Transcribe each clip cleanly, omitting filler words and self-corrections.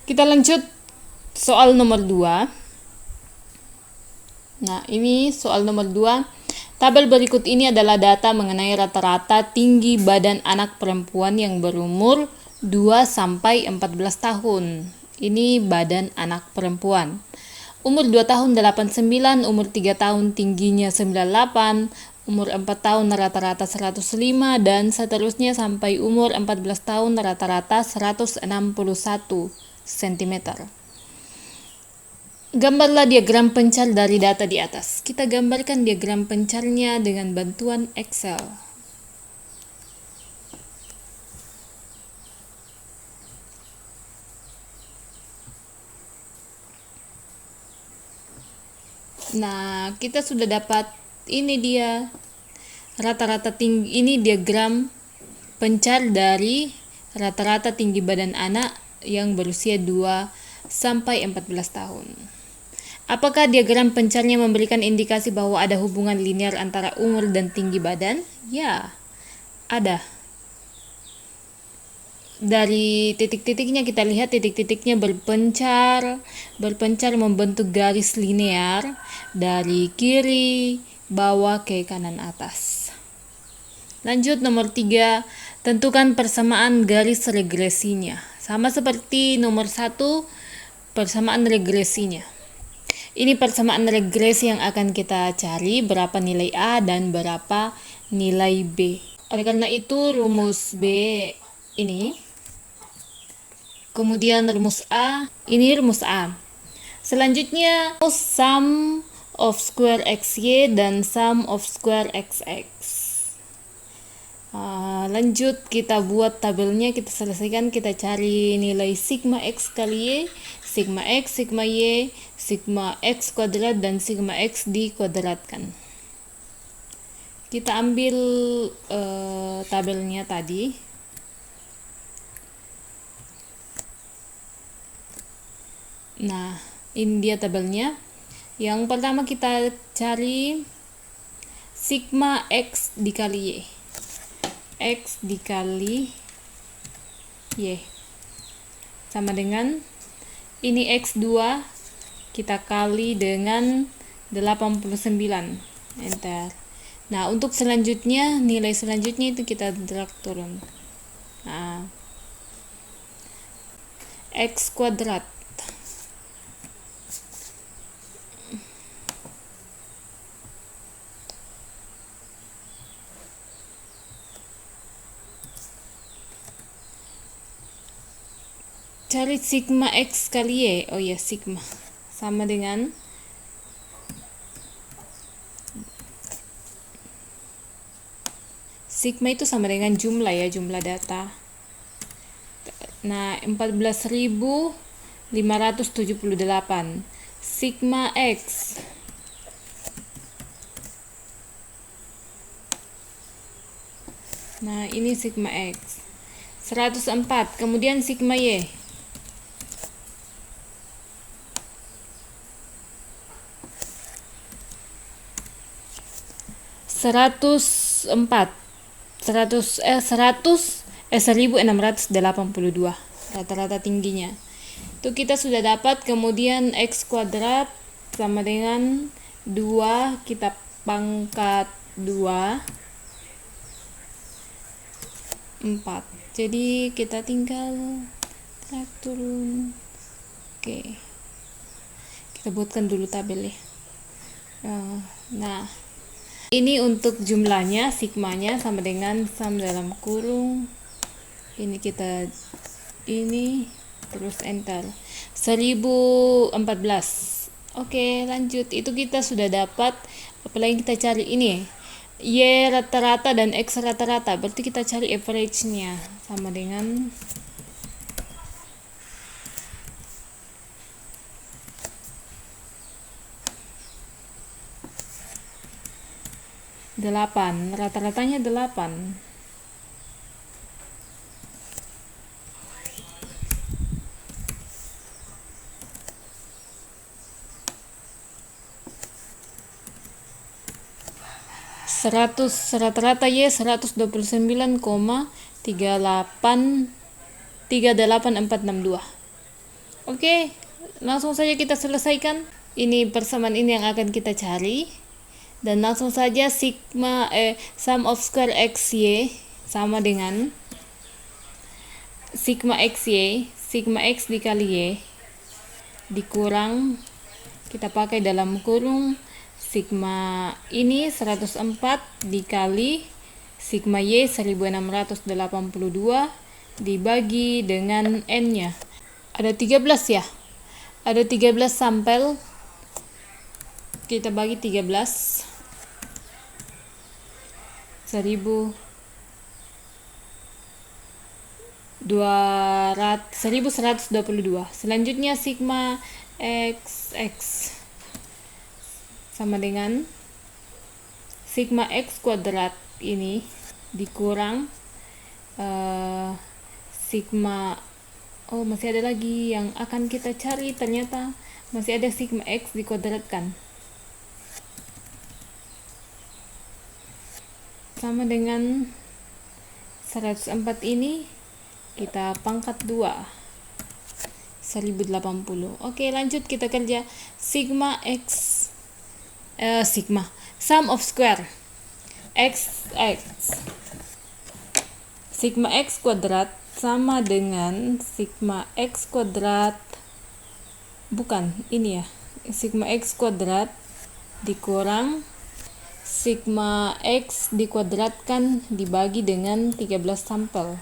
Kita lanjut soal nomor 2. Nah, ini soal nomor 2. Tabel berikut ini adalah data mengenai rata-rata tinggi badan anak perempuan yang berumur 2 sampai 14 tahun. Ini badan anak perempuan. Umur 2 tahun 89, umur 3 tahun tingginya 98, umur 4 tahun rata-rata 105, dan seterusnya sampai umur 14 tahun rata-rata 161 cm. Gambarlah diagram pencar dari data di atas. Kita gambarkan diagram pencarnya dengan bantuan Excel. Nah, kita sudah dapat, ini dia rata-rata tinggi, ini diagram pencar dari rata-rata tinggi badan anak yang berusia 2 sampai 14 tahun. Apakah diagram pencarnya memberikan indikasi bahwa ada hubungan linear antara umur dan tinggi badan? Ya, ada. Dari titik-titiknya kita lihat titik-titiknya berpencar membentuk garis linear dari kiri bawah ke kanan atas. Lanjut nomor 3, tentukan persamaan garis regresinya. Sama seperti nomor 1, persamaan regresinya. Ini persamaan regresi yang akan kita cari, berapa nilai A dan berapa nilai B. Oleh karena itu rumus B ini, kemudian rumus A, ini rumus A. Selanjutnya sum of square xy dan sum of square xx. Lanjut kita buat tabelnya, kita selesaikan, kita cari nilai sigma x kali y, sigma x, sigma y, sigma x kuadrat, dan sigma x dikuadratkan. Kita ambil tabelnya tadi. Nah, ini dia tabelnya. Yang pertama kita cari sigma x dikali y. X dikali Y sama dengan ini X2 kita kali dengan 89. Enter. Nah, untuk selanjutnya, nilai selanjutnya itu kita drag turun. Nah, X kuadrat cari sigma x kali y. Oh ya, sigma sama dengan sigma itu sama dengan jumlah ya, jumlah data. Nah, 14.578 sigma x nah ini sigma x 104, kemudian sigma y 1682 rata-rata tingginya. Itu kita sudah dapat. Kemudian x kuadrat sama dengan 2, kita pangkat 2 4. Jadi kita tinggal drag turun. Oke, kita buatkan dulu tabel ya. Nah, ini untuk jumlahnya, sigmanya sama dengan sum dalam kurung. Ini kita ini terus enter. 1014. Oke, lanjut. Itu kita sudah dapat. Apalagi kita cari ini Y rata-rata dan X rata-rata. Berarti kita cari average-nya sama dengan delapan, rata-ratanya 8. Rata-rata Y 129,384862. Oke, langsung saja kita selesaikan. Ini persamaan ini yang akan kita cari. Dan langsung saja sum of square x y sama dengan sigma x y, sigma x dikali y dikurang, kita pakai dalam kurung, sigma ini 104 dikali sigma y 1682 dibagi dengan n-nya. Ada 13 ya. Ada 13 sampel. Kita bagi 13. 1122. Selanjutnya sigma xx sama dengan sigma x kuadrat ini dikurang sigma, oh masih ada lagi yang akan kita cari, ternyata masih ada sigma x dikuadratkan sama dengan 104 ini kita pangkat 2 1080. Oke, lanjut kita kerja sigma x sum of square x sigma x kuadrat sama dengan sigma x kuadrat, bukan ini ya, sigma x kuadrat dikurang sigma x dikuadratkan dibagi dengan 13 sampel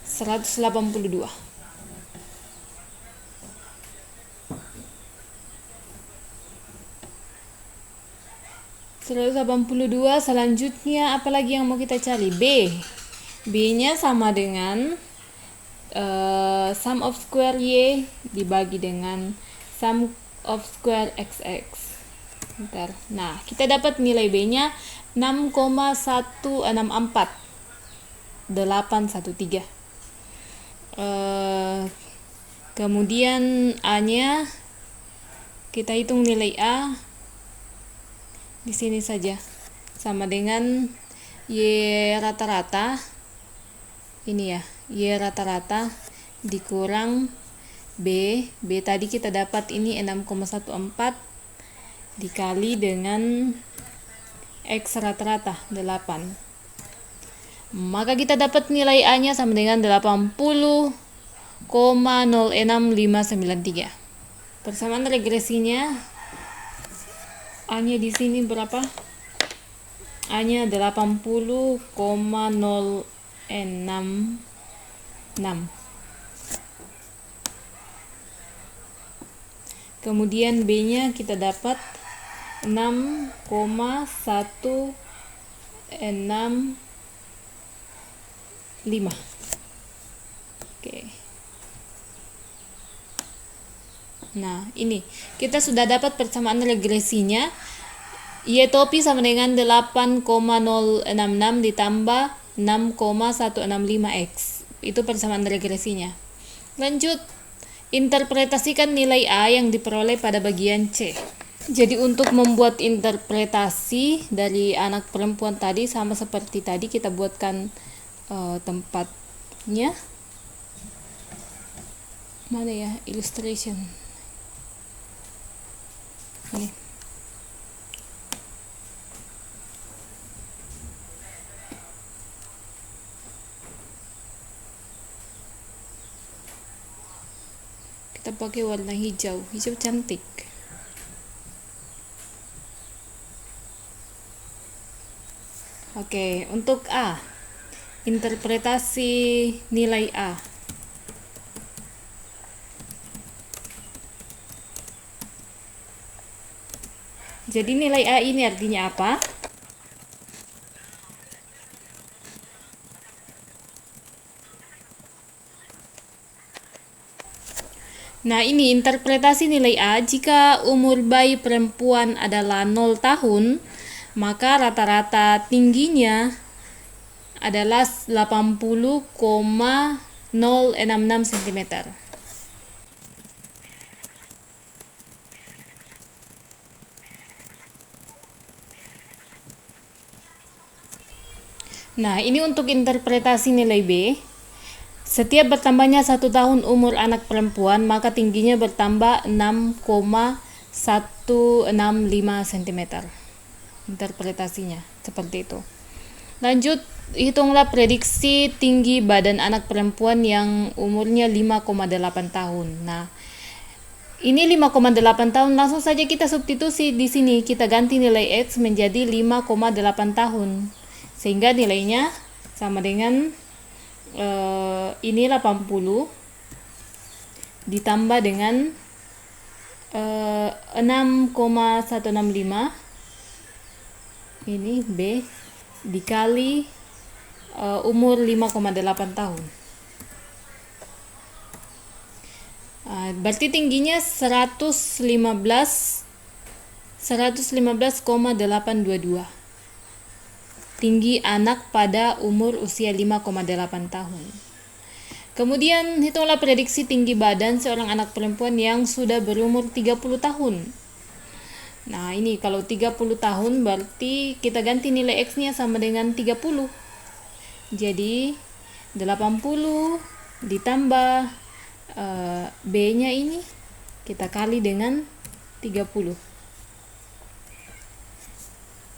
182. Selanjutnya apalagi yang mau kita cari? B nya sama dengan sum of square y dibagi dengan sum of square xx. Bentar. Nah, kita dapat nilai B nya 6,164 kemudian A nya kita hitung nilai A di sini saja, sama dengan Y rata-rata ini ya, Y rata-rata dikurang B tadi kita dapat ini 6,14 dikali dengan X rata-rata 8. Maka kita dapat nilai A nya sama dengan 80,06593. Persamaan regresinya A nya di sini berapa? A nya 80,066. Kemudian B nya kita dapat 6,165. Oke. Nah, ini kita sudah dapat persamaan regresinya. Y topi sama dengan 8,066 ditambah 6,165x. Itu persamaan regresinya. Lanjut, interpretasikan nilai A yang diperoleh pada bagian C. Jadi untuk membuat interpretasi dari anak perempuan tadi sama seperti tadi, kita buatkan tempatnya. Mana ya illustration? Ini. Kita pakai warna hijau cantik. Oke, untuk A, interpretasi nilai A. Jadi nilai A ini artinya apa? Nah, ini interpretasi nilai A. Jika umur bayi perempuan adalah 0 tahun, maka rata-rata tingginya adalah 80,066 cm. Nah, ini untuk interpretasi nilai B. Setiap bertambahnya 1 tahun umur anak perempuan, maka tingginya bertambah 6,165 cm. Interpretasinya seperti itu. Lanjut, hitunglah prediksi tinggi badan anak perempuan yang umurnya 5,8 tahun. Nah, ini 5,8 tahun, langsung saja kita substitusi di sini. Kita ganti nilai X menjadi 5,8 tahun. Sehingga nilainya sama dengan ini 80 ditambah dengan 6,165, ini B, dikali umur 5,8 tahun. Berarti tingginya 115,822. Tinggi anak pada umur usia 5,8 tahun. Kemudian hitunglah prediksi tinggi badan seorang anak perempuan yang sudah berumur 30 tahun. Nah, ini kalau 30 tahun berarti kita ganti nilai X-nya sama dengan 30. Jadi 80 ditambah B-nya ini kita kali dengan 30.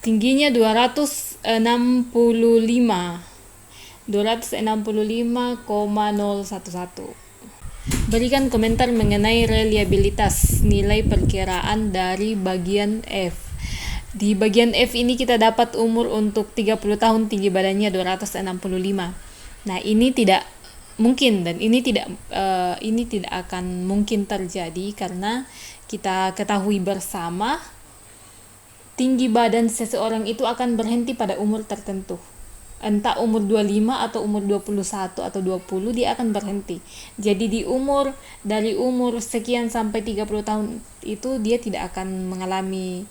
Tingginya 265,011. Berikan komentar mengenai reliabilitas nilai perkiraan dari bagian F. Di bagian F ini kita dapat umur untuk 30 tahun, tinggi badannya 265. Nah, ini tidak mungkin dan ini tidak akan mungkin terjadi karena kita ketahui bersama tinggi badan seseorang itu akan berhenti pada umur tertentu. Entah umur 25 atau umur 21 atau 20 dia akan berhenti. Jadi dari umur sekian sampai 30 tahun itu dia tidak akan mengalami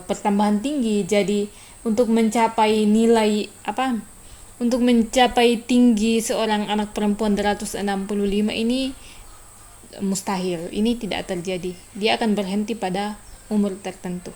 pertambahan tinggi. Jadi untuk mencapai tinggi seorang anak perempuan 265 ini mustahil. Ini tidak terjadi. Dia akan berhenti pada umur tertentu.